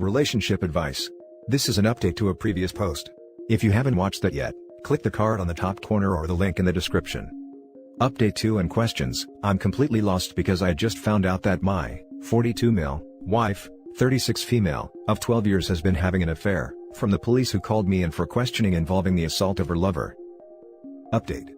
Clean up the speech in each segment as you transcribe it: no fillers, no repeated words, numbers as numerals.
Relationship advice. This is an update to a previous post. If you haven't watched that yet, click the card on the top corner or the link in the description. Update 2 and questions. I'm completely lost because I just found out that my 42 male wife, 36 female, of 12 years has been having an affair, from the police who called me in for questioning involving the assault of her lover. Update.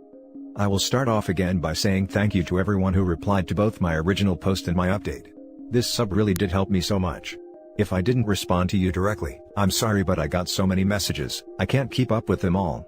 I will start off again by saying thank you to everyone who replied to both my original post and my update. This sub really did help me so much. If I didn't respond to you directly, I'm sorry, but I got so many messages, I can't keep up with them all.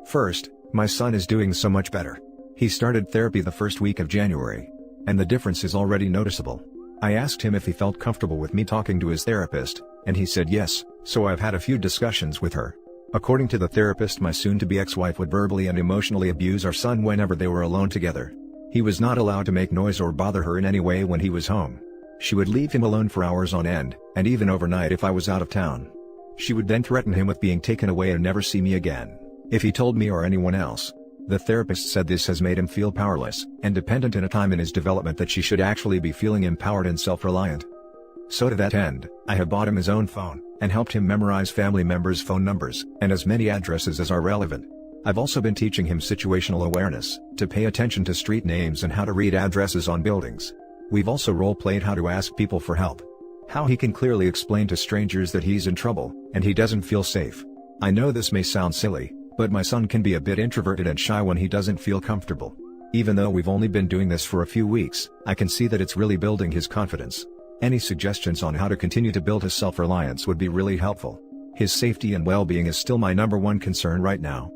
First, my son is doing so much better. He started therapy the first week of January. And the difference is already noticeable. I asked him if he felt comfortable with me talking to his therapist, and he said yes, so I've had a few discussions with her. According to the therapist, my soon-to-be ex-wife would verbally and emotionally abuse our son whenever they were alone together. He was not allowed to make noise or bother her in any way when he was home. She would leave him alone for hours on end, and even overnight if I was out of town. She would then threaten him with being taken away and never see me again, if he told me or anyone else. The therapist said this has made him feel powerless and dependent in a time in his development that she should actually be feeling empowered and self-reliant. So to that end, I have bought him his own phone, and helped him memorize family members' phone numbers, and as many addresses as are relevant. I've also been teaching him situational awareness, to pay attention to street names and how to read addresses on buildings. We've also role-played how to ask people for help. How he can clearly explain to strangers that he's in trouble, and he doesn't feel safe. I know this may sound silly, but my son can be a bit introverted and shy when he doesn't feel comfortable. Even though we've only been doing this for a few weeks, I can see that it's really building his confidence. Any suggestions on how to continue to build his self-reliance would be really helpful. His safety and well-being is still my #1 concern right now.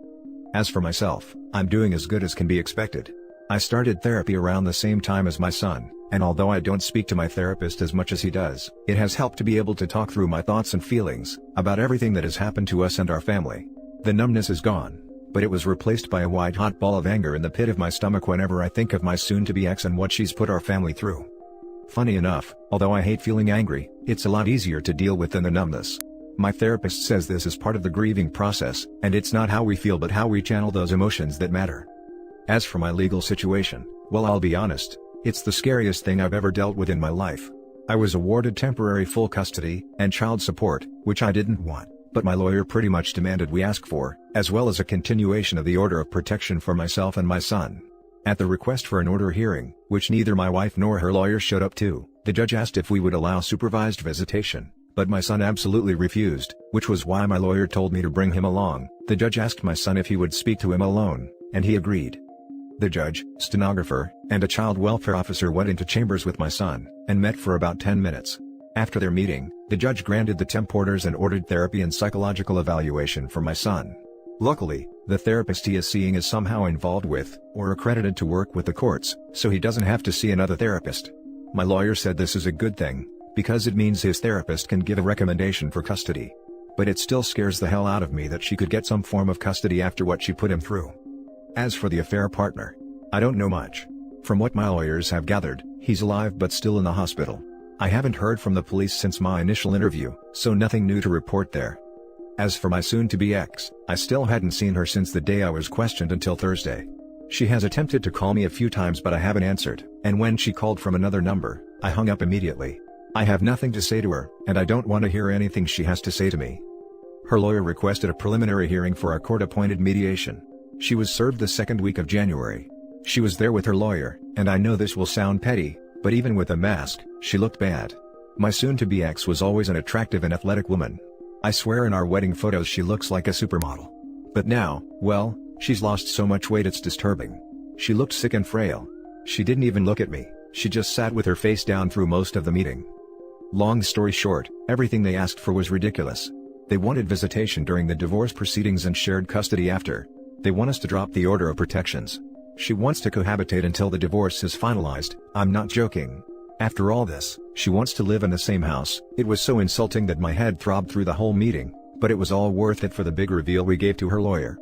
As for myself, I'm doing as good as can be expected. I started therapy around the same time as my son, and although I don't speak to my therapist as much as he does, it has helped to be able to talk through my thoughts and feelings about everything that has happened to us and our family. The numbness is gone, but it was replaced by a white-hot ball of anger in the pit of my stomach whenever I think of my soon-to-be ex and what she's put our family through. Funny enough, although I hate feeling angry, it's a lot easier to deal with than the numbness. My therapist says this is part of the grieving process, and it's not how we feel but how we channel those emotions that matter. As for my legal situation, well, I'll be honest, it's the scariest thing I've ever dealt with in my life. I was awarded temporary full custody and child support, which I didn't want, but my lawyer pretty much demanded we ask for, as well as a continuation of the order of protection for myself and my son. At the request for an order hearing, which neither my wife nor her lawyer showed up to, the judge asked if we would allow supervised visitation, but my son absolutely refused, which was why my lawyer told me to bring him along. The judge asked my son if he would speak to him alone, and he agreed. The judge, stenographer, and a child welfare officer went into chambers with my son, and met for about 10 minutes. After their meeting, the judge granted the temp orders and ordered therapy and psychological evaluation for my son. Luckily, the therapist he is seeing is somehow involved with, or accredited to work with the courts, so he doesn't have to see another therapist. My lawyer said this is a good thing, because it means his therapist can give a recommendation for custody. But it still scares the hell out of me that she could get some form of custody after what she put him through. As for the affair partner, I don't know much. From what my lawyers have gathered, he's alive but still in the hospital. I haven't heard from the police since my initial interview, so nothing new to report there. As for my soon-to-be ex, I still hadn't seen her since the day I was questioned until Thursday. She has attempted to call me a few times but I haven't answered, and when she called from another number, I hung up immediately. I have nothing to say to her, and I don't want to hear anything she has to say to me. Her lawyer requested a preliminary hearing for our court-appointed mediation. She was served the second week of January. She was there with her lawyer, and I know this will sound petty, but even with a mask, she looked bad. My soon-to-be ex was always an attractive and athletic woman. I swear in our wedding photos she looks like a supermodel. But now, well, she's lost so much weight it's disturbing. She looked sick and frail. She didn't even look at me, she just sat with her face down through most of the meeting. Long story short, everything they asked for was ridiculous. They wanted visitation during the divorce proceedings and shared custody after. They want us to drop the order of protections. She wants to cohabitate until the divorce is finalized. I'm not joking. After all this, she wants to live in the same house. It was so insulting that my head throbbed through the whole meeting, but it was all worth it for the big reveal we gave to her lawyer.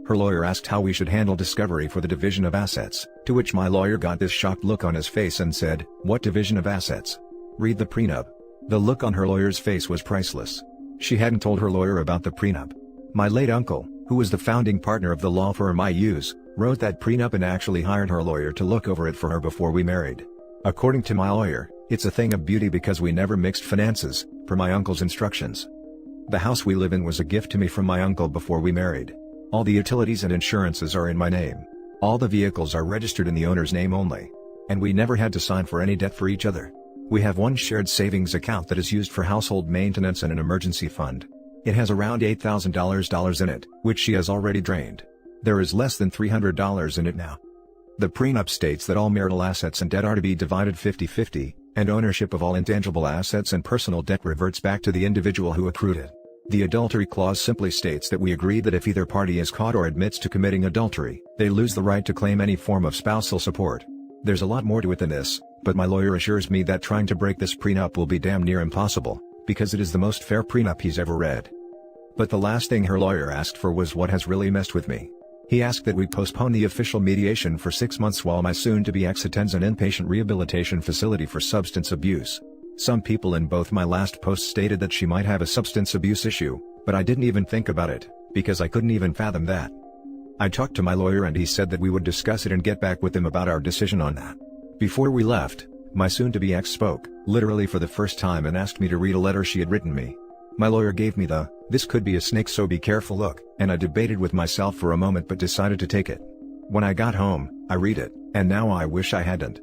Her lawyer asked how we should handle discovery for the division of assets, to which my lawyer got this shocked look on his face and said, "What division of assets? Read the prenup." The look on her lawyer's face was priceless. She hadn't told her lawyer about the prenup. My late uncle, who was the founding partner of the law firm I use, wrote that prenup and actually hired her lawyer to look over it for her before we married. According to my lawyer, it's a thing of beauty because we never mixed finances, per my uncle's instructions. The house we live in was a gift to me from my uncle before we married. All the utilities and insurances are in my name. All the vehicles are registered in the owner's name only. And we never had to sign for any debt for each other. We have one shared savings account that is used for household maintenance and an emergency fund. It has around $8,000 in it, which she has already drained. There is less than $300 in it now. The prenup states that all marital assets and debt are to be divided 50-50, and ownership of all intangible assets and personal debt reverts back to the individual who accrued it. The adultery clause simply states that we agree that if either party is caught or admits to committing adultery, they lose the right to claim any form of spousal support. There's a lot more to it than this, but my lawyer assures me that trying to break this prenup will be damn near impossible, because it is the most fair prenup he's ever read. But the last thing her lawyer asked for was what has really messed with me. He asked that we postpone the official mediation for 6 months while my soon-to-be ex attends an inpatient rehabilitation facility for substance abuse. Some people in both my last posts stated that she might have a substance abuse issue, but I didn't even think about it, because I couldn't even fathom that. I talked to my lawyer and he said that we would discuss it and get back with him about our decision on that. Before we left, my soon-to-be ex spoke, literally for the first time, and asked me to read a letter she had written me. My lawyer gave me the, "This could be a snake so be careful" look, and I debated with myself for a moment but decided to take it. When I got home, I read it, and now I wish I hadn't.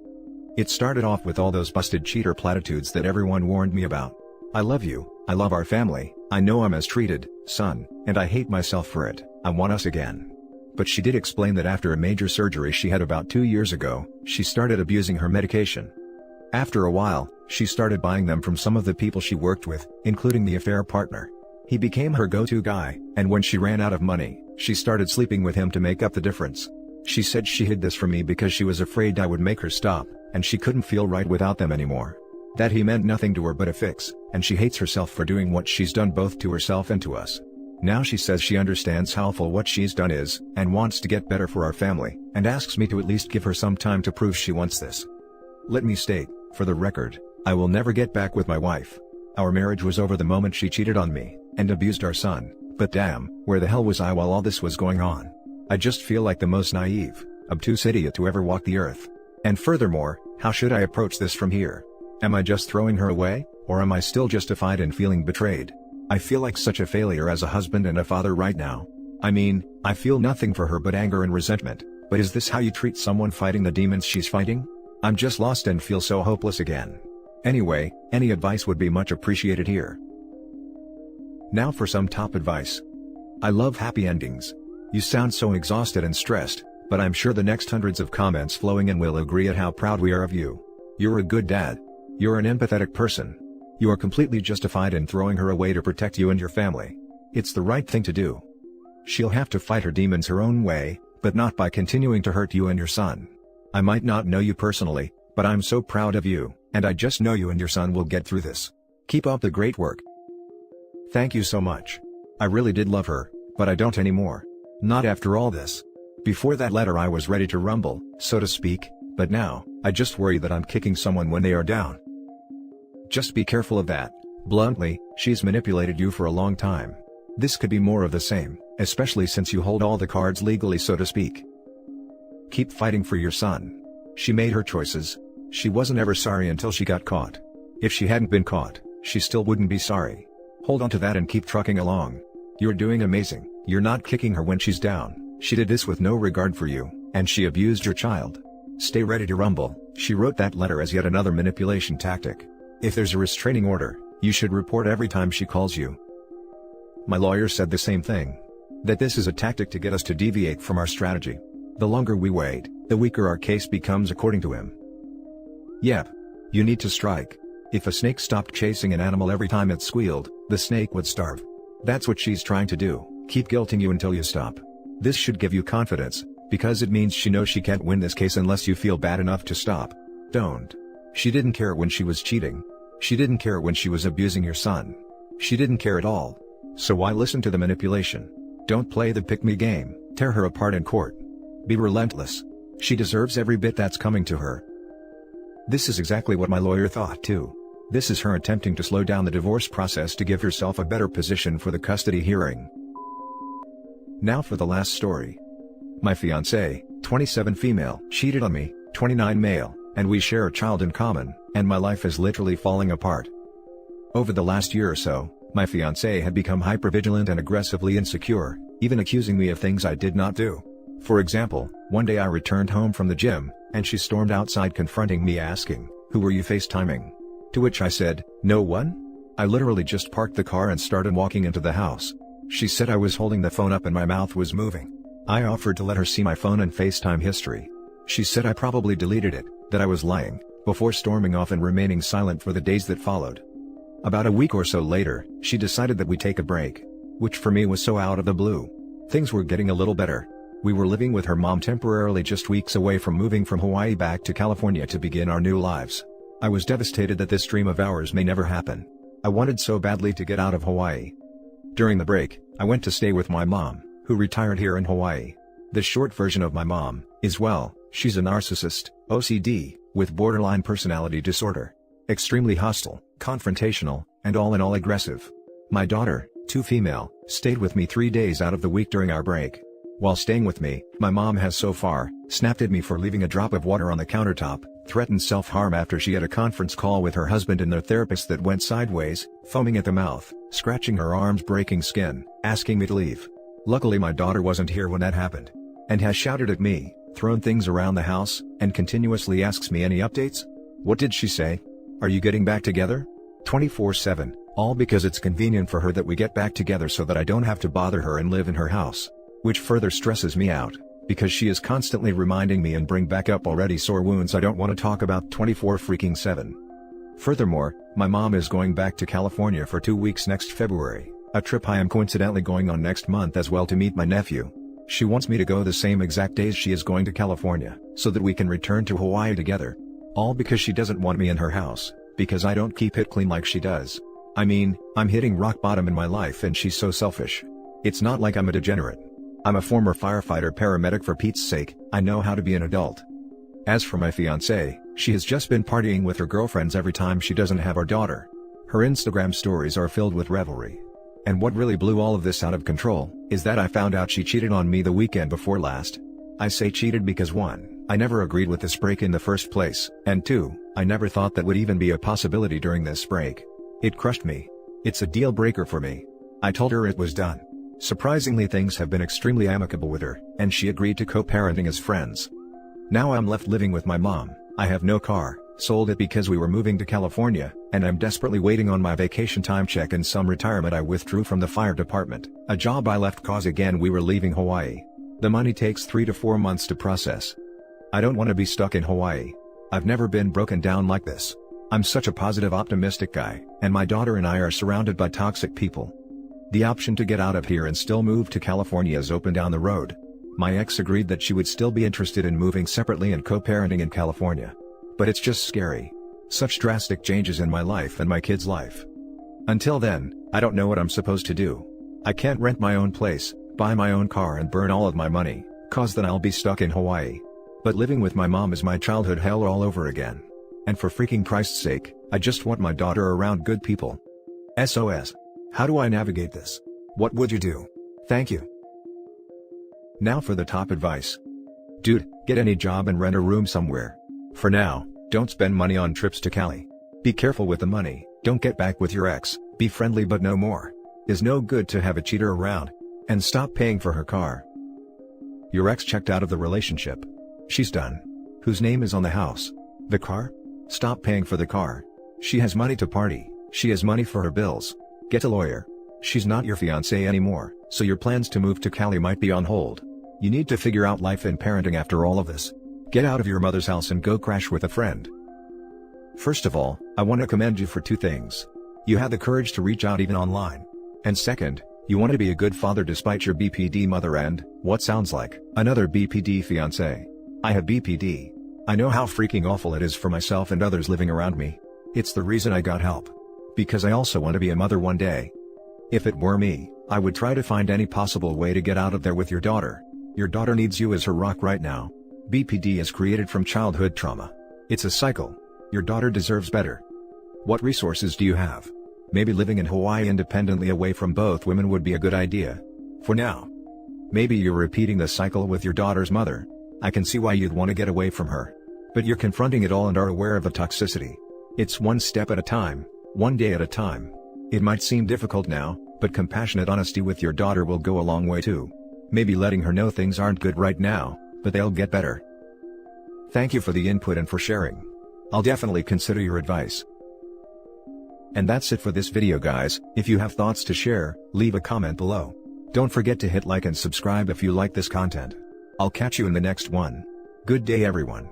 It started off with all those busted cheater platitudes that everyone warned me about. I love you, I love our family, I know I'm mistreated, son, and I hate myself for it, I want us again. But she did explain that after a major surgery she had about 2 years ago, she started abusing her medication. After a while, she started buying them from some of the people she worked with, including the affair partner. He became her go-to guy, and when she ran out of money, she started sleeping with him to make up the difference. She said she hid this from me because she was afraid I would make her stop, and she couldn't feel right without them anymore. That he meant nothing to her but a fix, and she hates herself for doing what she's done both to herself and to us. Now she says she understands how awful what she's done is, and wants to get better for our family, and asks me to at least give her some time to prove she wants this. Let me state, for the record, I will never get back with my wife. Our marriage was over the moment she cheated on me, and abused our son, but damn, where the hell was I while all this was going on? I just feel like the most naive, obtuse idiot to ever walk the earth. And furthermore, how should I approach this from here? Am I just throwing her away, or am I still justified in feeling betrayed? I feel like such a failure as a husband and a father right now. I mean, I feel nothing for her but anger and resentment, but is this how you treat someone fighting the demons she's fighting? I'm just lost and feel so hopeless again. Anyway, any advice would be much appreciated here. Now for some top advice. I love happy endings. You sound so exhausted and stressed, but I'm sure the next hundreds of comments flowing in will agree at how proud we are of you. You're a good dad. You're an empathetic person. You are completely justified in throwing her away to protect you and your family. It's the right thing to do. She'll have to fight her demons her own way, but not by continuing to hurt you and your son. I might not know you personally, but I'm so proud of you, and I just know you and your son will get through this. Keep up the great work. Thank you so much. I really did love her, but I don't anymore. Not after all this. Before that letter I was ready to rumble, so to speak, but now, I just worry that I'm kicking someone when they are down. Just be careful of that. Bluntly, she's manipulated you for a long time. This could be more of the same, especially since you hold all the cards legally, so to speak. Keep fighting for your son. She made her choices. She wasn't ever sorry until she got caught. If she hadn't been caught, she still wouldn't be sorry. Hold on to that and keep trucking along. You're doing amazing. You're not kicking her when she's down. She did this with no regard for you, and she abused your child. Stay ready to rumble. She wrote that letter as yet another manipulation tactic. If there's a restraining order, you should report every time she calls you. My lawyer said the same thing. That this is a tactic to get us to deviate from our strategy. The longer we wait, the weaker our case becomes, according to him. Yep. You need to strike. If a snake stopped chasing an animal every time it squealed, the snake would starve. That's what she's trying to do, keep guilting you until you stop. This should give you confidence, because it means she knows she can't win this case unless you feel bad enough to stop. Don't. She didn't care when she was cheating. She didn't care when she was abusing your son. She didn't care at all. So why listen to the manipulation? Don't play the pick-me game, tear her apart in court. Be relentless. She deserves every bit that's coming to her. This is exactly what my lawyer thought too. This is her attempting to slow down the divorce process to give herself a better position for the custody hearing. Now for the last story. My fiancée, 27 female, cheated on me, 29 male, and we share a child in common, and my life is literally falling apart. Over the last year or so, my fiancée had become hypervigilant and aggressively insecure, even accusing me of things I did not do. For example, one day I returned home from the gym, and she stormed outside confronting me asking, "Who were you FaceTiming?" To which I said, "No one. I literally just parked the car and started walking into the house." She said I was holding the phone up and my mouth was moving. I offered to let her see my phone and FaceTime history. She said I probably deleted it, that I was lying, before storming off and remaining silent for the days that followed. About a week or so later, she decided that we take a break. Which for me was so out of the blue. Things were getting a little better. We were living with her mom temporarily just weeks away from moving from Hawaii back to California to begin our new lives. I was devastated that this dream of ours may never happen. I wanted so badly to get out of Hawaii. During the break, I went to stay with my mom, who retired here in Hawaii. The short version of my mom is, well, she's a narcissist, OCD, with borderline personality disorder. Extremely hostile, confrontational, and all in all aggressive. My daughter, too female, stayed with me 3 days out of the week during our break. While staying with me, my mom has so far snapped at me for leaving a drop of water on the countertop, threatened self-harm after she had a conference call with her husband and their therapist that went sideways, foaming at the mouth, scratching her arms, breaking skin, asking me to leave. Luckily my daughter wasn't here when that happened. And has shouted at me, thrown things around the house, and continuously asks me any updates. What did she say? Are you getting back together? 24/7, all because it's convenient for her that we get back together so that I don't have to bother her and live in her house. Which further stresses me out, because she is constantly reminding me and bring back up already sore wounds I don't want to talk about 24/7. Furthermore, my mom is going back to California for 2 weeks next February, a trip I am coincidentally going on next month as well to meet my nephew. She wants me to go the same exact days she is going to California, so that we can return to Hawaii together. All because she doesn't want me in her house, because I don't keep it clean like she does. I mean, I'm hitting rock bottom in my life and she's so selfish. It's not like I'm a degenerate. I'm a former firefighter paramedic, for Pete's sake, I know how to be an adult. As for my fiancée, she has just been partying with her girlfriends every time she doesn't have our daughter. Her Instagram stories are filled with revelry. And what really blew all of this out of control, is that I found out she cheated on me the weekend before last. I say cheated because 1, I never agreed with this break in the first place, and 2, I never thought that would even be a possibility during this break. It crushed me. It's a deal breaker for me. I told her it was done. Surprisingly, things have been extremely amicable with her, and she agreed to co-parenting as friends. Now I'm left living with my mom. I have no car, sold it because we were moving to California, and I'm desperately waiting on my vacation time check and some retirement I withdrew from the fire department, a job I left cause again we were leaving Hawaii. The money takes 3 to 4 months to process. I don't want to be stuck in Hawaii. I've never been broken down like this. I'm such a positive, optimistic guy, and my daughter and I are surrounded by toxic people. The option to get out of here and still move to California is open down the road. My ex agreed that she would still be interested in moving separately and co-parenting in California. But it's just scary. Such drastic changes in my life and my kid's life. Until then, I don't know what I'm supposed to do. I can't rent my own place, buy my own car and burn all of my money, cause then I'll be stuck in Hawaii. But living with my mom is my childhood hell all over again. And for freaking Christ's sake, I just want my daughter around good people. SOS. How do I navigate this? What would you do? Thank you. Now for the top advice. Dude, get any job and rent a room somewhere. For now, don't spend money on trips to Cali. Be careful with the money, don't get back with your ex, be friendly but no more. It's no good to have a cheater around. And stop paying for her car. Your ex checked out of the relationship. She's done. Whose name is on the house? The car? Stop paying for the car. She has money to party, she has money for her bills. Get a lawyer. She's not your fiancée anymore, so your plans to move to Cali might be on hold. You need to figure out life and parenting after all of this. Get out of your mother's house and go crash with a friend. First of all, I want to commend you for 2 things. You had the courage to reach out even online. And second, you want to be a good father despite your BPD mother and, what sounds like, another BPD fiancé. I have BPD. I know how freaking awful it is for myself and others living around me. It's the reason I got help. Because I also want to be a mother one day. If it were me, I would try to find any possible way to get out of there with your daughter. Your daughter needs you as her rock right now. BPD is created from childhood trauma. It's a cycle. Your daughter deserves better. What resources do you have? Maybe living in Hawaii independently away from both women would be a good idea. For now. Maybe you're repeating the cycle with your daughter's mother. I can see why you'd want to get away from her. But you're confronting it all and are aware of the toxicity. It's one step at a time. one day at a time. It might seem difficult now, but compassionate honesty with your daughter will go a long way too. Maybe letting her know things aren't good right now, but they'll get better. Thank you for the input and for sharing. I'll definitely consider your advice. And that's it for this video guys. If you have thoughts to share, leave a comment below. Don't forget to hit like and subscribe if you like this content. I'll catch you in the next one. Good day everyone.